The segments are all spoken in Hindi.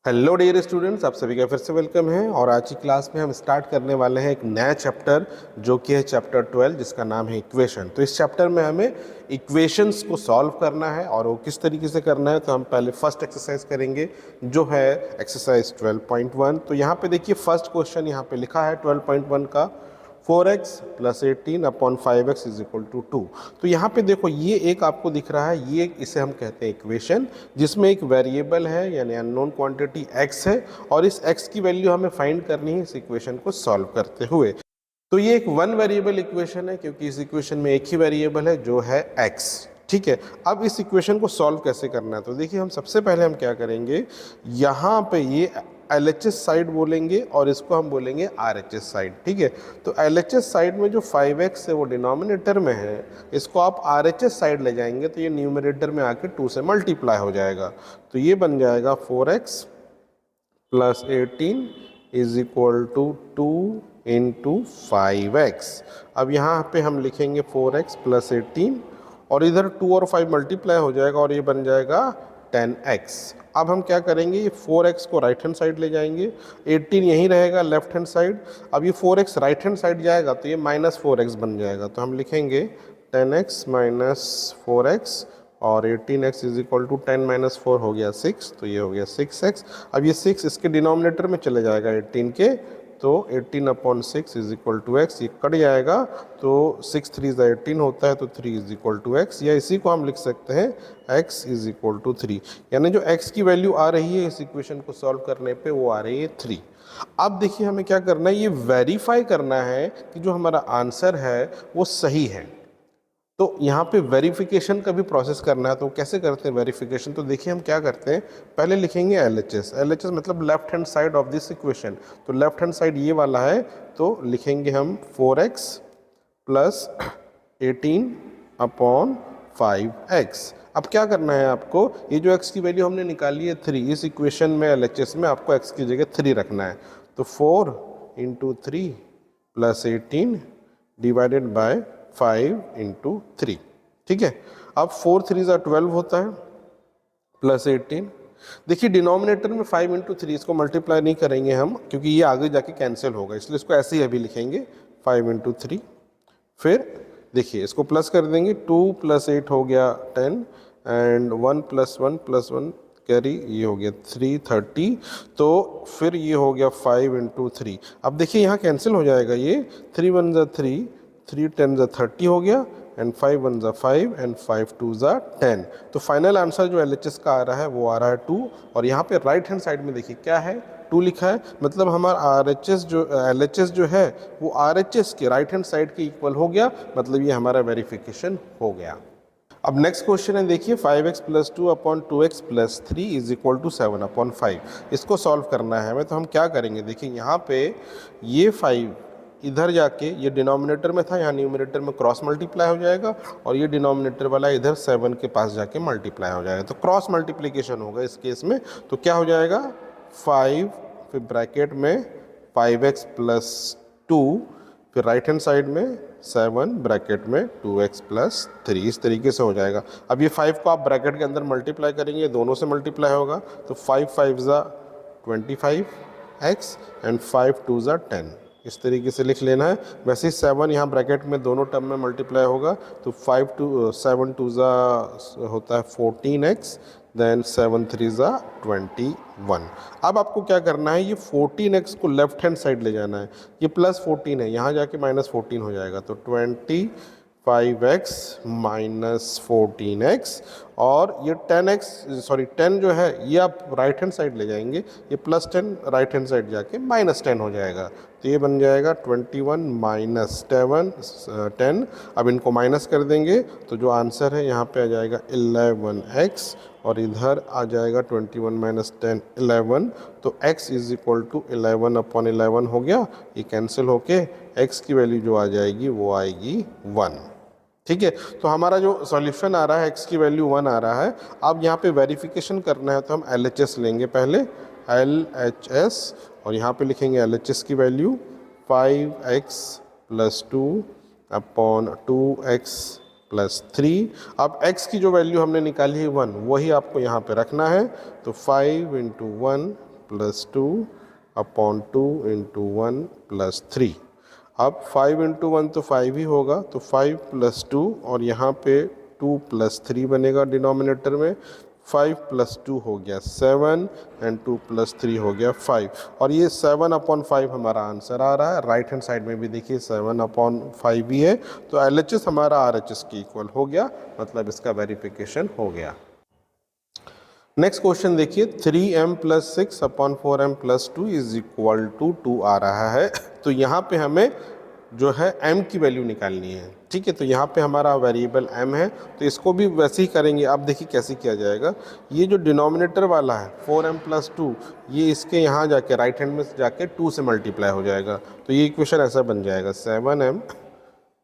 हेलो डियर स्टूडेंट्स, आप सभी का फिर से वेलकम है। और आज की क्लास में हम स्टार्ट करने वाले हैं एक नया चैप्टर जो कि है चैप्टर 12 जिसका नाम है इक्वेशन। तो इस चैप्टर में हमें इक्वेशंस को सॉल्व करना है और वो किस तरीके से करना है। तो हम पहले फर्स्ट एक्सरसाइज करेंगे जो है एक्सरसाइज 12.1। तो यहाँ पे देखिए फर्स्ट क्वेश्चन यहाँ पे लिखा है 12.1 का 4x plus 18 upon 5x is equal to 2। तो यहाँ पे देखो ये एक आपको दिख रहा है, ये इसे हम कहते हैं इक्वेशन, जिसमें एक वेरिएबल है यानी अननोन क्वांटिटी x है और इस x की वैल्यू हमें फाइंड करनी है इस इक्वेशन को सॉल्व करते हुए। तो ये एक वन वेरिएबल इक्वेशन है क्योंकि इस इक्वेशन में एक ही वेरिएबल है जो है x। ठीक है, अब इस इक्वेशन को सॉल्व कैसे करना है तो देखिए हम सबसे पहले हम क्या करेंगे, यहाँ पे ये LHS साइड बोलेंगे और इसको हम बोलेंगे RHS साइड। ठीक है, तो LHS साइड में जो 5x है वो डिनोमिनेटर में है, इसको आप RHS साइड ले जाएंगे तो ये न्यूमरेटर में आके 2 से मल्टीप्लाई हो जाएगा। तो ये बन जाएगा 4x plus 18 is equal to 2 into 5x। अब यहाँ पे हम लिखेंगे 4x प्लस 18 और इधर 2 और 5 मल्टीप्लाई हो जाएगा और ये बन जाएगा 10x। अब हम क्या करेंगे, ये 4x को राइट हैंड साइड ले जाएंगे, 18 यहीं रहेगा लेफ्ट हैंड साइड। अब ये 4x राइट हैंड साइड जाएगा तो ये माइनस 4x बन जाएगा। तो हम लिखेंगे 10x माइनस 4x और 18x is equal to 10 minus 4 हो गया 6, तो ये हो गया 6x। अब ये 6 इसके डिनोमिनेटर में चले जाएगा 18 के, तो 18 upon 6 is equal to x, ये कट जाएगा तो 6 3 ज़ा 18 होता है तो 3 इज इक्वल टू एक्स, या इसी को हम लिख सकते हैं x इज इक्वल टू 3। यानी जो x की वैल्यू आ रही है इस इक्वेशन को सॉल्व करने पे वो आ रही है 3। अब देखिए हमें क्या करना है, ये वेरीफाई करना है कि जो हमारा आंसर है वो सही है। तो यहाँ पे वेरिफिकेशन का भी प्रोसेस करना है। तो कैसे करते हैं वेरिफिकेशन, तो देखिए हम क्या करते हैं, पहले लिखेंगे LHS मतलब left hand side of this equation. तो लेफ्ट हैंड साइड ये वाला है तो लिखेंगे हम 4x प्लस 18 अपॉन 5x। अब क्या करना है आपको, ये जो x की वैल्यू हमने निकाली है 3, इस इक्वेशन में LHS में आपको x की जगह 3 रखना है। तो 4 into 3 plus 18 divided by 5 into 3। ठीक है, अब 4 3 ज़ा 12 होता है प्लस 18। देखिए डिनोमिनेटर में 5 इंटू 3, इसको मल्टीप्लाई नहीं करेंगे हम क्योंकि ये आगे जाके कैंसिल होगा, इसलिए इसको ऐसे ही अभी लिखेंगे 5 इंटू 3। फिर देखिए इसको प्लस कर देंगे, 2 प्लस 8 हो गया 10 एंड 1 प्लस 1 प्लस 1 कैरी, ये हो गया 3 30। तो फिर ये हो गया 5 इंटू 3। अब देखिए यहाँ कैंसिल हो जाएगा, ये 3 1 ज़ा 3, 3 10 ज़ा 30 हो गया एंड 5 1 ज़ा 5 एंड 5 2 ज़ा 10। तो फाइनल आंसर जो LHS का आ रहा है वो आ रहा है 2। और यहाँ पे राइट हैंड साइड में देखिए क्या है, 2 लिखा है, मतलब हमारा LHS जो है वो RHS के राइट हैंड साइड के इक्वल हो गया, मतलब ये हमारा वेरिफिकेशन हो गया। अब नेक्स्ट क्वेश्चन है, देखिए 5x plus 2 upon 2x plus 3 is equal to 7 upon 5। इसको सॉल्व करना है हमें। तो हम क्या करेंगे, देखिए यहाँ पे ये 5 इधर जाके ये डिनोमिनेटर में था, यहाँ न्यूमरेटर में क्रॉस मल्टीप्लाई हो जाएगा और ये डिनोमिनेटर वाला इधर 7 के पास जाके मल्टीप्लाई हो जाएगा। तो क्रॉस मल्टीप्लिकेशन होगा इस केस में। तो क्या हो जाएगा 5 फिर ब्रैकेट में 5x प्लस 2 फिर राइट हैंड साइड में 7 ब्रैकेट में 2x प्लस 3, इस तरीके से हो जाएगा। अब ये 5 को आप ब्रैकेट के अंदर मल्टीप्लाई करेंगे, दोनों से मल्टीप्लाई होगा तो 5 5 ज़ा 25x एंड 5 2 ज़ा 10, इस तरीके से लिख लेना है। वैसे ही 7 यहाँ ब्रैकेट में दोनों टर्म में मल्टीप्लाई होगा तो 7 2 ज़ा होता है 14x देन 7 3 ज़ा 21। अब आपको क्या करना है, ये 14x को लेफ्ट हैंड साइड ले जाना है, ये प्लस 14 है, यहाँ जाके माइनस 14 हो जाएगा। तो 25x माइनस 14x और ये 10 जो है ये आप राइट हैंड साइड ले जाएंगे, ये प्लस 10 राइट हैंड साइड जाके माइनस 10 हो जाएगा। तो ये बन जाएगा 21 माइनस 10। अब इनको माइनस कर देंगे तो जो आंसर है यहाँ पे आ जाएगा 11x और इधर आ जाएगा 21 माइनस 10 11। तो x is equal to 11 upon 11 हो गया, ये कैंसिल होके x की वैल्यू जो आ जाएगी वो आएगी 1। ठीक है, तो हमारा जो सॉल्यूशन आ रहा है x की वैल्यू 1 आ रहा है। अब यहाँ पे वेरिफिकेशन करना है तो हम LHS लेंगे पहले, LHS, और यहाँ पे लिखेंगे LHS की value 5x plus 2 upon 2x plus 3। अब x की जो वैल्यू हमने निकाली है 1, वही आपको यहाँ पे रखना है। तो 5 into 1 plus 2 upon 2 into 1 plus 3। अब 5 इंटू 1 तो 5 ही होगा, तो 5 प्लस 2 और यहाँ पे 2 प्लस 3 बनेगा डिनोमिनेटर में। 5 प्लस 2 हो गया 7 एंड 2 प्लस 3 हो गया 5, और ये 7 अपॉन 5 हमारा आंसर आ रहा है। राइट हैंड साइड में भी देखिए 7 अपॉन 5 ही है, तो LHS हमारा RHS के इक्वल हो गया, मतलब इसका वेरिफिकेशन हो गया। नेक्स्ट क्वेश्चन देखिए, 3m plus 6 upon 4m plus 2 is equal to 2 आ रहा है। तो यहाँ पे हमें जो है m की वैल्यू निकालनी है, ठीक है। तो यहाँ पे हमारा वेरिएबल m है, तो इसको भी वैसे ही करेंगे। अब देखिए कैसे किया जाएगा। ये जो डिनोमिनेटर वाला है 4m प्लस 2, ये इसके यहाँ जाके राइट हैंड में जाके 2 से मल्टीप्लाई हो जाएगा, तो ये इक्वेशन ऐसा बन जाएगा 7m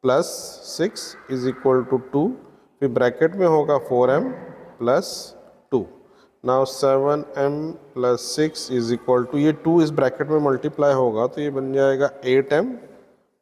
plus 6 is equal to 2, फिर ब्रैकेट में होगा 4m plus 2। Now 7m plus 6 is equal to, ये 2 इस ब्रैकेट में मल्टीप्लाई होगा तो ये बन जाएगा 8m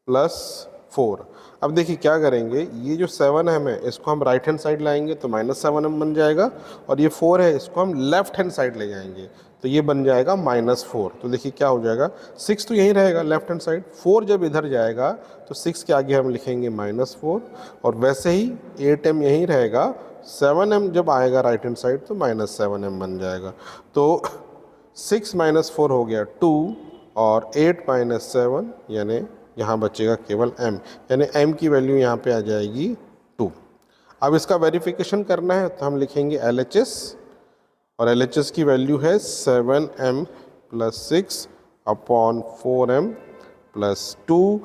प्लस 4। अब देखिए क्या करेंगे, ये जो 7m है इसको हम राइट हैंड साइड लाएंगे तो -7m बन जाएगा, और ये 4 है इसको हम लेफ्ट हैंड साइड ले जाएंगे तो ये बन जाएगा -4। तो देखिए क्या हो जाएगा, 6 तो यहीं रहेगा लेफ्ट हैंड साइड, 4 जब इधर जाएगा तो 6 के आगे हम लिखेंगे -4, और वैसे ही 8m यहीं रहेगा। 7m जब आएगा राइट हैंड साइड तो -7m बन जाएगा। तो 6 - 4 हो गया 2, और 8 - 7 यानी यहाँ बचेगा केवल m, यानी m की वैल्यू यहाँ पे आ जाएगी 2। अब इसका वेरिफिकेशन करना है तो हम लिखेंगे LHS, और LHS की वैल्यू है 7m plus 6 upon 4m plus 2।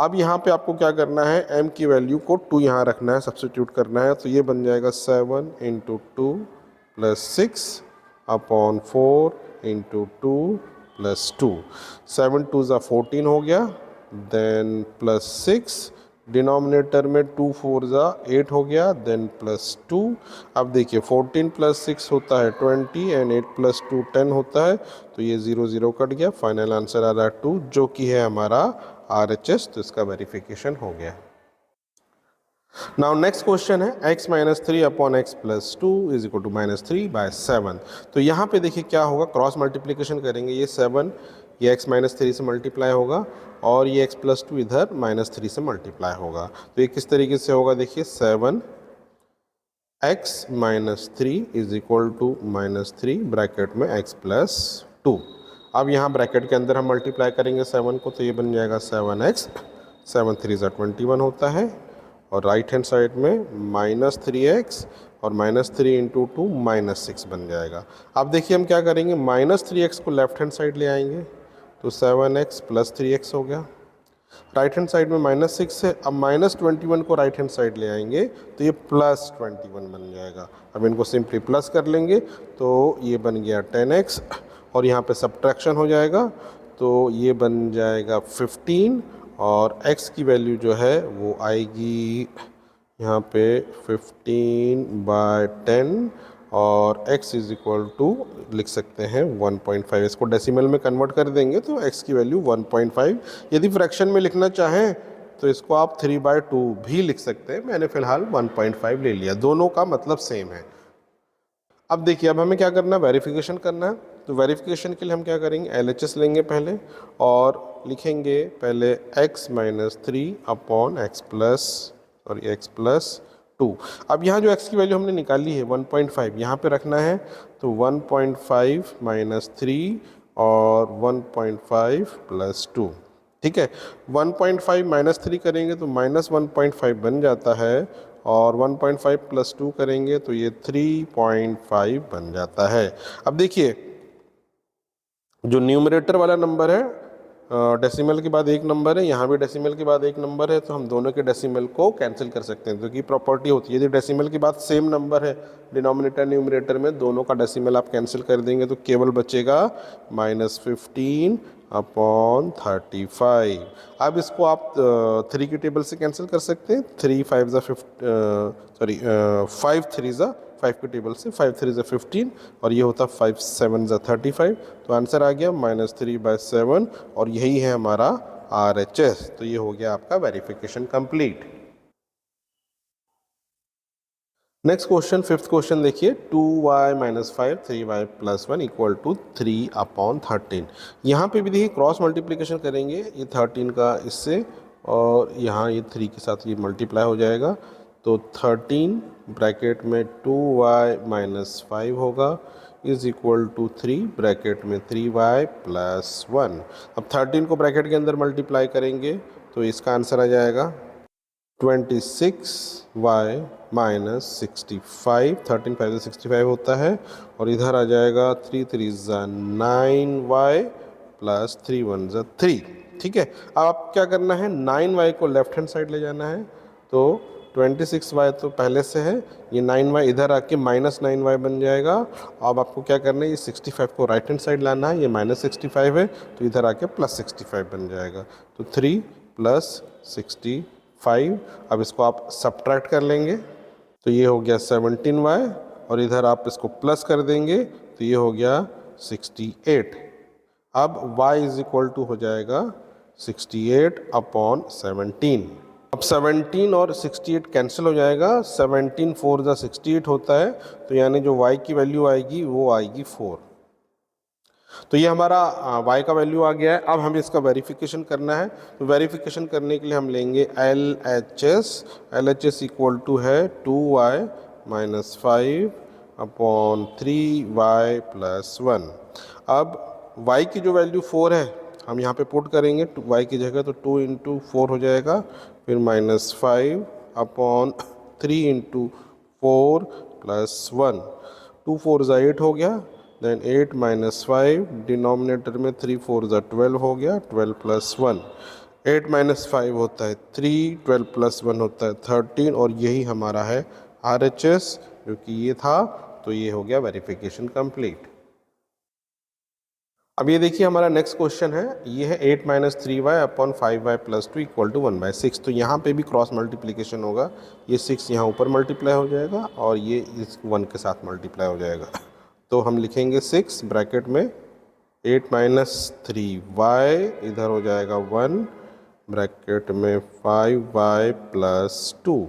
अब यहाँ पे आपको क्या करना है, m की वैल्यू को 2 यहाँ रखना है, सब्स्टिट्यूट करना है, तो ये बन जाएगा 7 into 2 plus 6 upon 4 into 2 plus 2। 7 2 ज़ा 14 हो गया, देन प्लस 6, डिनोमिनेटर में 2 4 ज़ा 8 हो गया, देन प्लस 2। अब देखिए 14 प्लस 6 होता है 20 एंड 8 प्लस 2 10 होता है, तो ये 0 0 कट गया, फाइनल आंसर आ रहा है 2, जो कि है हमारा RHS, तो इसका वेरिफिकेशन हो गया। नाउ नेक्स्ट क्वेश्चन है x minus 3 upon x plus 2 is equal to -3/7। तो यहाँ पे देखिए क्या होगा, क्रॉस मल्टीप्लिकेशन करेंगे, ये 7 ये x माइनस 3 से मल्टीप्लाई होगा, और ये x प्लस 2 इधर -3 से मल्टीप्लाई होगा। तो ये किस तरीके से होगा, देखिए 7 x minus 3 is equal to -3 bracket में x प्लस 2। अब यहाँ ब्रैकेट के अंदर हम मल्टीप्लाई करेंगे 7 को, तो ये बन जाएगा 7x, 7 3 ज़ा 21 होता है, और राइट हैंड साइड में -3x और -3 इंटू 2 -6 बन जाएगा। अब देखिए हम क्या करेंगे, -3x को लेफ्ट हैंड साइड ले आएंगे तो 7x प्लस 3x हो गया। राइट हैंड साइड में -6 है, अब -21 को राइट हैंड साइड ले आएंगे तो ये +21 बन जाएगा। अब इनको सिंपली प्लस कर लेंगे तो ये बन गया 10x, और यहाँ पे सब्ट्रैक्शन हो जाएगा तो ये बन जाएगा 15, और x की वैल्यू जो है वो आएगी यहाँ पे 15/10, और x इज इक्वल टू लिख सकते हैं 1.5। इसको डेसिमल में कन्वर्ट कर देंगे तो x की वैल्यू 1.5। यदि फ्रैक्शन में लिखना चाहें तो इसको आप 3/2 भी लिख सकते हैं, मैंने फ़िलहाल 1.5 ले लिया, दोनों का मतलब सेम है। अब देखिए अब हमें क्या करना है, वेरिफिकेशन करना है। तो वेरिफिकेशन के लिए हम क्या करेंगे, LHS लेंगे पहले, और लिखेंगे पहले x minus 3 upon x plus 2। अब यहाँ जो x की वैल्यू हमने निकाली है 1.5 यहाँ पे रखना है, तो 1.5 माइनस 3 और 1.5 प्लस 2, ठीक है। 1.5 माइनस 3 करेंगे तो -1.5 बन जाता है, और 1.5 प्लस 2 करेंगे तो ये 3.5 बन जाता है। अब देखिए जो न्यूमरेटर वाला नंबर है, डेसिमल के बाद एक नंबर है, यहाँ भी डेसिमल के बाद एक नंबर है, तो हम दोनों के डेसिमल को कैंसिल कर सकते हैं, क्योंकि प्रॉपर्टी होती है यदि डेसिमल के बाद सेम नंबर है डिनोमिनेटर न्यूमरेटर में, दोनों का डेसिमल आप कैंसिल कर देंगे तो केवल बचेगा -15 अपॉन 35। अब इसको आप 3 की टेबल से कैंसिल कर सकते हैं, 3 5 ज़ा 5 3 ज़ा 5 की टेबल से, 5 3 ज़ा 15, और ये होता 5 7 ज़ा 35। तो आंसर आ गया -3/7, और यही है हमारा RHS। तो ये हो गया आपका verification complete. Next question, fifth question देखिए, 2y minus 5 3y plus 1 equal to 3/13। यहाँ पे भी देखिए क्रॉस मल्टीप्लिकेशन करेंगे, ये 13 का इससे और यहाँ ये 3 के साथ ये मल्टीप्लाई हो जाएगा, तो 13 ब्रैकेट में 2y माइनस 5 होगा इज इक्वल टू 3 ब्रैकेट में 3y प्लस 1। अब 13 को ब्रैकेट के अंदर मल्टीप्लाई करेंगे तो इसका आंसर आ जाएगा 26y माइनस 65, 13 5 65 होता है, और इधर आ जाएगा 3 3 9y प्लस 3 1 3। ठीक है, अब आप क्या करना है, 9y को लेफ्ट हैंड साइड ले जाना है, तो 26y तो पहले से है, ये 9y इधर आके माइनस 9y बन जाएगा। अब आपको क्या करना है, ये 65 को राइट हैंड साइड लाना है, ये माइनस 65 है तो इधर आके प्लस 65 बन जाएगा, तो 3 प्लस 65। अब इसको आप सब्ट्रैक्ट कर लेंगे तो ये हो गया 17y, और इधर आप इसको प्लस कर देंगे तो ये हो गया 68। अब y इज इक्वल टू हो जाएगा 68/17। अब 17 और 68 कैंसिल हो जाएगा, 17 4 ज़ा 68 होता है, तो यानी जो y की वैल्यू आएगी वो आएगी 4। तो ये हमारा y का वैल्यू आ गया है। अब हमें इसका वेरिफिकेशन करना है, तो वेरिफिकेशन करने के लिए हम लेंगे LHS इक्वल टू है 2y माइनस 5/3y प्लस 1। अब y की जो वैल्यू 4 है हम यहाँ पे पुट करेंगे y की जगह, तो 2 इंटू 4 हो जाएगा, फिर माइनस 5/3 इंटू 4 प्लस 1, 2 4 ज़ा 8 हो गया, देन 8 माइनस 5, डिनोमिनेटर में 3 4 ज़ा 12 हो गया, 12 प्लस 1, 8 माइनस 5 होता है 3, 12 प्लस 1 होता है 13, और यही हमारा है RHS जो कि ये था, तो ये हो गया वेरिफिकेशन कंप्लीट। अब ये देखिए हमारा नेक्स्ट क्वेश्चन है, ये है 8 minus 3y upon 5y plus 2 equal to 1/6। तो यहाँ पे भी क्रॉस मल्टीप्लिकेशन होगा, ये 6 यहाँ ऊपर मल्टीप्लाई हो जाएगा और ये इस 1 के साथ मल्टीप्लाई हो जाएगा, तो हम लिखेंगे 6 ब्रैकेट में 8 माइनस 3y, इधर हो जाएगा 1 ब्रैकेट में 5y प्लस 2,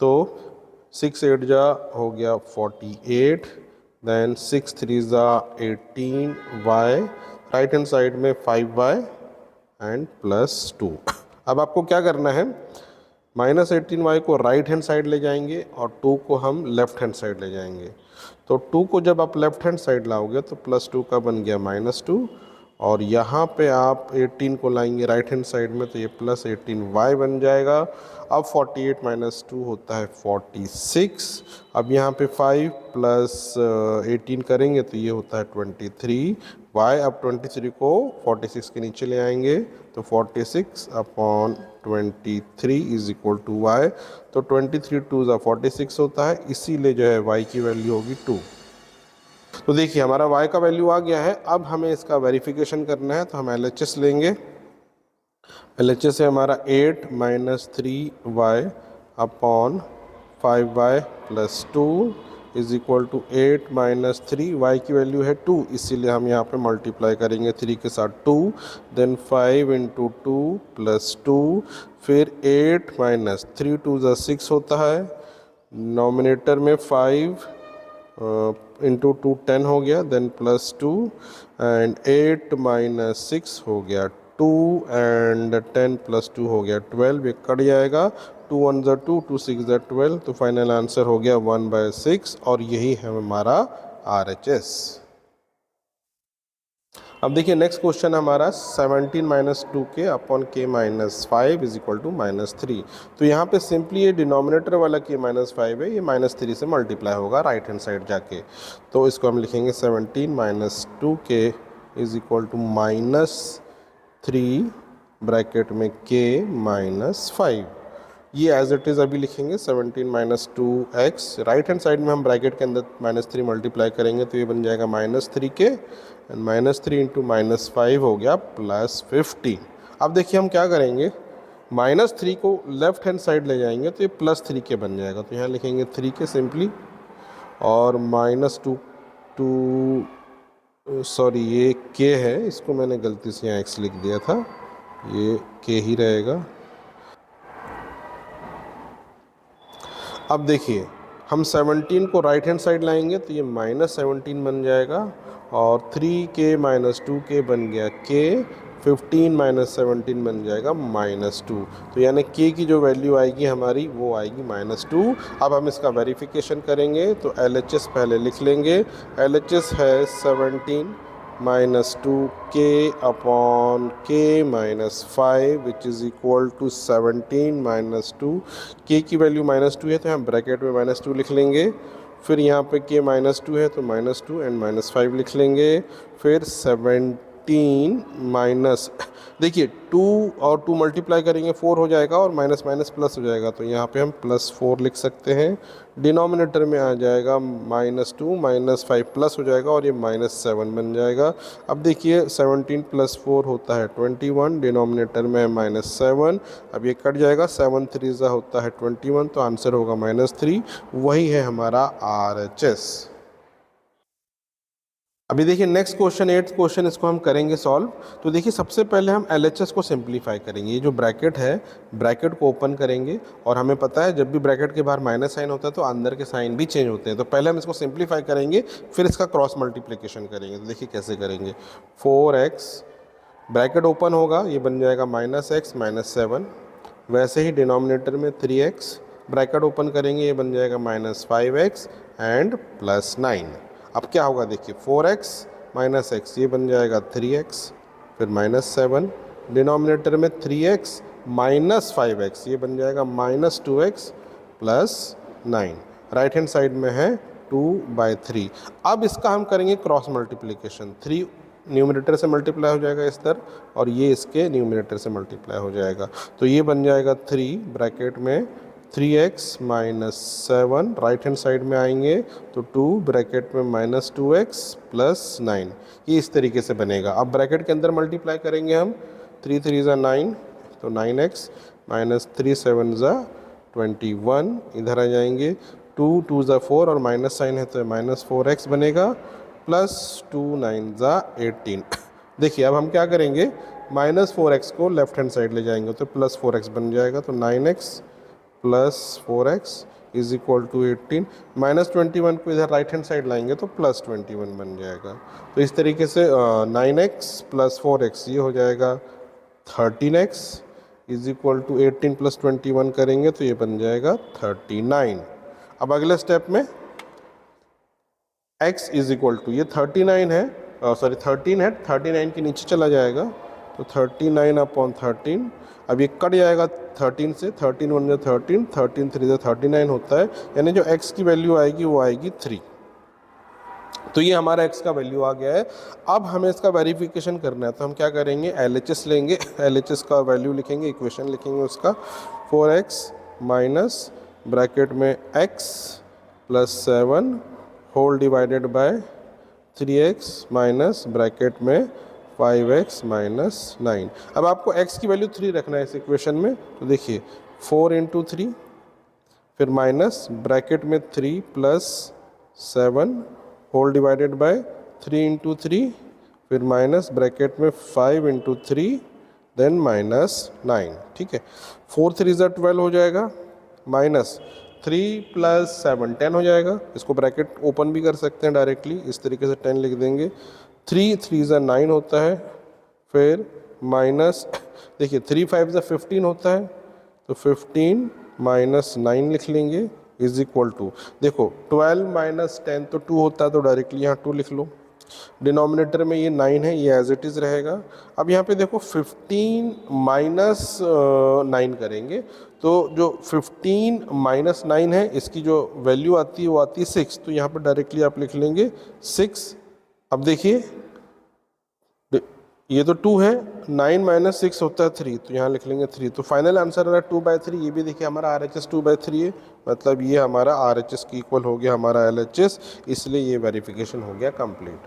तो 6 8 जा हो गया 48, देन 6 3 ज़ा 18y, राइट हैंड साइड में 5y एंड प्लस 2। अब आपको क्या करना है, माइनस 18y को राइट हैंड साइड ले जाएंगे और 2 को हम लेफ्ट हैंड साइड ले जाएंगे, तो 2 को जब आप लेफ्ट हैंड साइड लाओगे तो प्लस 2 का बन गया -2, और यहाँ पे आप 18 को लाएंगे राइट हैंड साइड में तो ये प्लस 18y बन जाएगा। अब 48 माइनस 2 होता है 46। अब यहाँ पे 5 प्लस 18 करेंगे तो ये होता है 23y। अब 23 को 46 के नीचे ले आएंगे तो 46/23 इज इक्वल टू y, तो 23 2 ज़ा 46 होता है, इसीलिए जो है y की वैल्यू होगी 2। तो देखिए हमारा y का वैल्यू आ गया है। अब हमें इसका वेरिफिकेशन करना है, तो हम LHS लेंगे। LHS है हमारा 8 minus 3y upon 5y plus 2 is equal to 8 minus 3, y की वैल्यू है 2, इसीलिए हम यहाँ पे मल्टीप्लाई करेंगे 3 के साथ 2, देन 5 इंटू 2 प्लस 2, फिर 8 माइनस 3 2 ज़ा 6 होता है, नॉमिनेटर में 5 इंटू 2 10 हो गया, देन प्लस 2 एंड 8 माइनस 6 हो गया 2 एंड 10 प्लस 2 हो गया 12, ये कट जाएगा, 2 1 ज़ा 2 2 6 ज़ा 12, तो फाइनल आंसर हो गया 1/6, और यही है हमारा RHS। अब देखिए नेक्स्ट क्वेश्चन हमारा 17 minus 2k upon k minus 5 is equal to -3। तो यहाँ पे सिंपली ये डिनोमिनेटर वाला k माइनस 5 है, ये -3 से मल्टीप्लाई होगा राइट हैंड साइड जाके, तो इसको हम लिखेंगे 17 minus 2k is equal to -3 bracket में k माइनस 5, ये एज इट इज़ अभी लिखेंगे 17 minus 2x, right hand side में हम ब्रैकेट के अंदर -3 मल्टीप्लाई करेंगे तो ये बन जाएगा -3k, एंड -3 इंटू -5 हो गया +15। अब देखिए हम क्या करेंगे, -3 को लेफ्ट हैंड साइड ले जाएंगे तो ये +3k बन जाएगा, तो यहाँ लिखेंगे 3k सिंपली, और सॉरी ये k है, इसको मैंने गलती से यहाँ x लिख दिया था, ये k ही रहेगा। अब देखिए हम 17 को राइट हैंड साइड लाएंगे तो ये -17 बन जाएगा, और 3k - 2k बन गया k, 15 - 17 बन जाएगा -2। तो यानी k की जो वैल्यू आएगी हमारी वो आएगी -2। अब हम इसका वेरिफिकेशन करेंगे तो LHS पहले लिख लेंगे। LHS है 17 -2k upon k -5 which is equal to 17 -2। k की वैल्यू -2 है तो हम ब्रैकेट में -2 लिख लेंगे, फिर यहाँ पे k -2 है तो -2 एंड -5 लिख लेंगे, फिर 17 माइनस, देखिए 2 और 2 मल्टीप्लाई करेंगे 4 हो जाएगा, और माइनस माइनस प्लस हो जाएगा, तो यहाँ पे हम +4 लिख सकते हैं। डिनोमिनेटर में आ जाएगा -2 -5 प्लस हो जाएगा, और ये -7 बन जाएगा। अब देखिए 17 + 4 होता है 21, डिनोमिनेटर में है -7, अब ये कट जाएगा, 7 3 होता है 21, तो आंसर होगा -3। वही है हमारा RHS। अभी देखिए नेक्स्ट क्वेश्चन 8th क्वेश्चन, इसको हम करेंगे सॉल्व। तो देखिए सबसे पहले हम LHS को सिंप्लीफाई करेंगे। ये जो ब्रैकेट है, ब्रैकेट को ओपन करेंगे, और हमें पता है जब भी ब्रैकेट के बाहर माइनस साइन होता है तो अंदर के साइन भी चेंज होते हैं। तो पहले हम इसको सिंप्लीफाई करेंगे, फिर इसका क्रॉस मल्टीप्लिकेशन करेंगे। तो देखिए कैसे करेंगे। 4x ब्रैकेट ओपन होगा, ये बन जाएगा -x -7। वैसे ही डिनोमिनेटर में 3x ब्रैकेट ओपन करेंगे, ये बन जाएगा -5x एंड +9। अब क्या होगा देखिए, 4x - x ये बन जाएगा 3x, फिर -7, डिनोमिनेटर में 3x -5x ये बन जाएगा -2x +9। राइट हैंड साइड में है 2/3। अब इसका हम करेंगे क्रॉस मल्टीप्लिकेशन। 3 न्यूमरेटर से मल्टीप्लाई हो जाएगा इस तरह, और ये इसके न्यूमरेटर से मल्टीप्लाई हो जाएगा, तो ये बन जाएगा 3 ब्रैकेट में 3x -7, राइट हैंड साइड में आएंगे तो 2 ब्रैकेट में -2x +9, ये इस तरीके से बनेगा। अब ब्रैकेट के अंदर मल्टीप्लाई करेंगे हम, 3 3 = 9, तो 9x -3 7 = 21, इधर आ जाएंगे, 2 2 = 4 और माइनस साइन है तो -4x बनेगा, +2 9 = 18। देखिए अब हम क्या करेंगे, -4x को लेफ्ट हैंड साइड ले जाएंगे तो +4x बन जाएगा, तो 9x +4x is equal to 18। -21 को इधर राइट हैंड साइड लाएंगे तो +21 बन जाएगा। तो इस तरीके से 9x + 4x ये हो जाएगा 13x इज इक्वल टू 18 + 21 करेंगे तो ये बन जाएगा 39। अब अगले स्टेप में x इज इक्वल टू, ये 39 है, सॉरी 13 है, 39 के नीचे चला जाएगा तो 39/13। अब ये कट जाएगा 13 से, 13 1 = 13, 13 3 = 39 होता है, यानी जो x की वैल्यू आएगी वो आएगी 3। तो ये हमारा x का वैल्यू आ गया है। अब हमें इसका वेरिफिकेशन करना है, तो हम क्या करेंगे, LHS लेंगे, LHS का वैल्यू लिखेंगे, इक्वेशन लिखेंगे उसका, 4x माइनस ब्रैकेट में x +7 whole divided by 3x minus bracket में 5x -9। अब आपको x की वैल्यू 3 रखना है इस इक्वेशन में, तो देखिए 4 × 3, फिर माइनस ब्रैकेट में 3 + 7 होल डिवाइडेड बाय 3 × 3, फिर माइनस ब्रैकेट में 5 × 3 देन -9। ठीक है, 4 3 = 12 हो जाएगा, माइनस 3 + 7 10 हो जाएगा। इसको ब्रैकेट ओपन भी कर सकते हैं डायरेक्टली, इस तरीके से 10 लिख देंगे। 3 3 = 9 होता है, फिर माइनस, देखिए 3 5 = 15 होता है, तो 15 -9 लिख लेंगे इज इक्वल टू, देखो 12 - 10 तो 2 होता है, तो डायरेक्टली यहाँ 2 लिख लो। डिनोमिनेटर में ये 9 है, ये एज इट इज़ रहेगा। अब यहाँ पे देखो 15 - 9 करेंगे, तो जो 15 - 9 है इसकी जो वैल्यू आती है वो आती है 6, तो यहाँ पर डायरेक्टली आप लिख लेंगे 6। अब देखिए ये तो 2 है, 9 - 6 होता है 3, तो यहाँ लिख लेंगे 3। तो फाइनल आंसर है 2/3। ये भी देखिए हमारा RHS 2/3 है, मतलब ये हमारा RHS की इक्वल हो गया हमारा LHS, इसलिए ये वेरिफिकेशन हो गया कंप्लीट।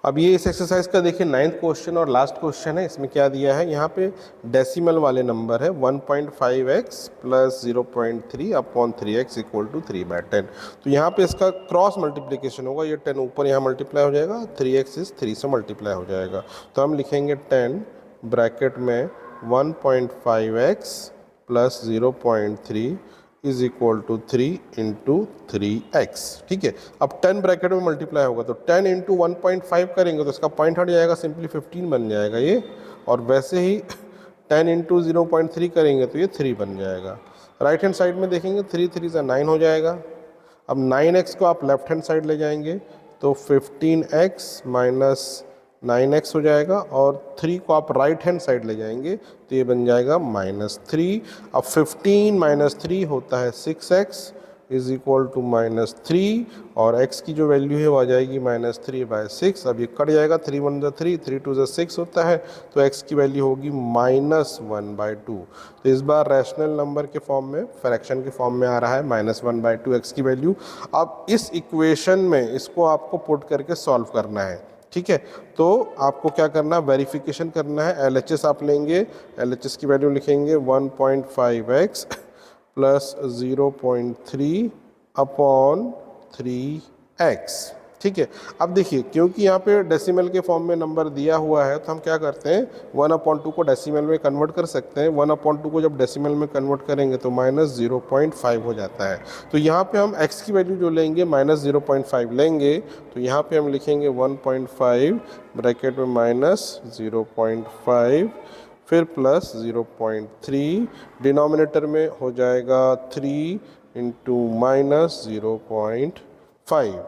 अब ये इस एक्सरसाइज का देखिए 9th क्वेश्चन और लास्ट क्वेश्चन है। इसमें क्या दिया है, यहाँ पे डेसिमल वाले नंबर है 1.5x + 0.3/3x = 3/10। तो यहाँ पे इसका क्रॉस मल्टीप्लिकेशन होगा, ये 10 ऊपर यहाँ मल्टीप्लाई हो जाएगा, 3x इस 3 से मल्टीप्लाई हो जाएगा। तो हम लिखेंगे 10 ब्रैकेट में 1.5x + 0.3 is equal to 3 into 3x। ठीक है, अब 10 ब्रैकेट में मल्टीप्लाई होगा तो 10 इंटू 1.5 करेंगे तो इसका पॉइंट हट जाएगा, सिंपली 15 बन जाएगा ये। और वैसे ही 10 इंटू 0.3 करेंगे तो ये 3 बन जाएगा। राइट हैंड साइड में देखेंगे 3 3 से 9 हो जाएगा। अब 9x को आप लेफ्ट हैंड साइड ले जाएंगे तो 15x माइनस 9x हो जाएगा, और 3 को आप राइट हैंड साइड ले जाएंगे तो ये बन जाएगा -3। अब 15 माइनस 3 होता है 6x इज इक्वल टू -3, और x की जो वैल्यू है वो आ जाएगी -3/6। अब ये कट जाएगा, 3 1 3, 3 2 6 होता है, तो x की वैल्यू होगी -1/2। तो इस बार रैशनल नंबर के फॉर्म में, फ्रैक्शन के फॉर्म में आ रहा है -1/2 x की वैल्यू। अब इस इक्वेशन में इसको आपको पुट करके सॉल्व करना है। ठीक है, तो आपको क्या करना है, वेरिफिकेशन करना है। LHS आप लेंगे, LHS की वैल्यू लिखेंगे 1.5x प्लस 0.3 अपॉन 3x। ठीक है, अब देखिए क्योंकि यहाँ पे डेसिमल के फॉर्म में नंबर दिया हुआ है तो हम क्या करते हैं, 1/2 को डेसिमल में कन्वर्ट कर सकते हैं। 1/2 को जब डेसिमल में कन्वर्ट करेंगे तो -0.5 हो जाता है। तो यहाँ पे हम x की वैल्यू जो लेंगे -0.5 लेंगे, तो यहाँ पे हम लिखेंगे 1.5 ब्रैकेट में -0.5 फिर प्लस 0.3, डिनोमिनेटर में हो जाएगा 3 इंटू -0.5।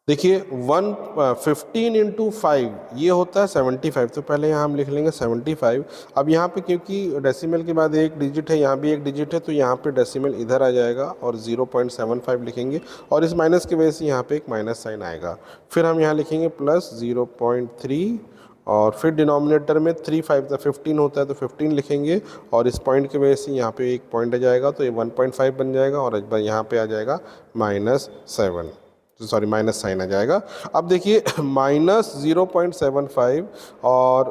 देखिए 15 इंटू 5 ये होता है 75, तो पहले यहाँ हम लिख लेंगे 75। अब यहाँ पे क्योंकि डेसिमल के बाद एक डिजिट है, यहाँ भी एक डिजिट है, तो यहाँ पे डेसिमल इधर आ जाएगा और 0.75 लिखेंगे, और इस माइनस की वजह से यहाँ पे एक माइनस साइन आएगा। फिर हम यहाँ लिखेंगे प्लस 0.3, और फिर डिनोमिनेटर में 3 5 15 होता है तो 15 लिखेंगे, और इस पॉइंट की वजह से यहाँ पे एक पॉइंट आ जाएगा तो ये 1.5 बन जाएगा, और एक बार यहाँ पे आ जाएगा -7, सॉरी माइनस साइन आ जाएगा। अब देखिए -0.75 और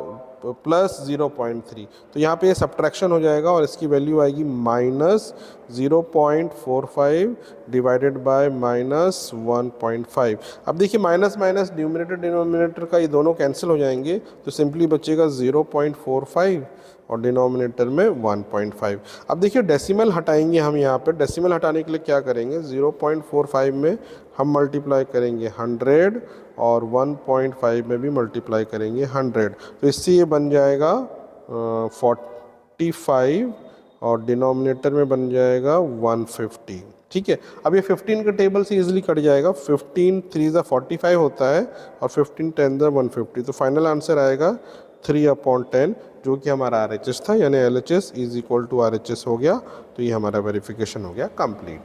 प्लस 0.3, तो यहाँ पे सब्ट्रैक्शन हो जाएगा और इसकी वैल्यू आएगी -0.45 डिवाइडेड बाय -1.5। अब देखिए माइनस माइनस न्यूमरेटर डिनोमिनेटर का ये दोनों कैंसिल हो जाएंगे, तो सिंपली बचेगा 0.45 और डिनोमिनेटर में 1.5। अब देखिए डेसिमल हटाएंगे हम, यहाँ पर डेसिमल हटाने के लिए क्या करेंगे, 0.45 में हम मल्टीप्लाई करेंगे 100 और 1.5 में भी मल्टीप्लाई करेंगे 100, तो इससे ये बन जाएगा 45 और डिनोमिनेटर में बन जाएगा 150। ठीक है, अब ये 15 के टेबल से इजीली कट जाएगा, 15 3 45 होता है और 15 10 150, तो फाइनल आंसर आएगा 3/10, जो कि हमारा RHS था, यानी LHS is equal to RHS हो गया। तो ये हमारा वेरिफिकेशन हो गया कंप्लीट।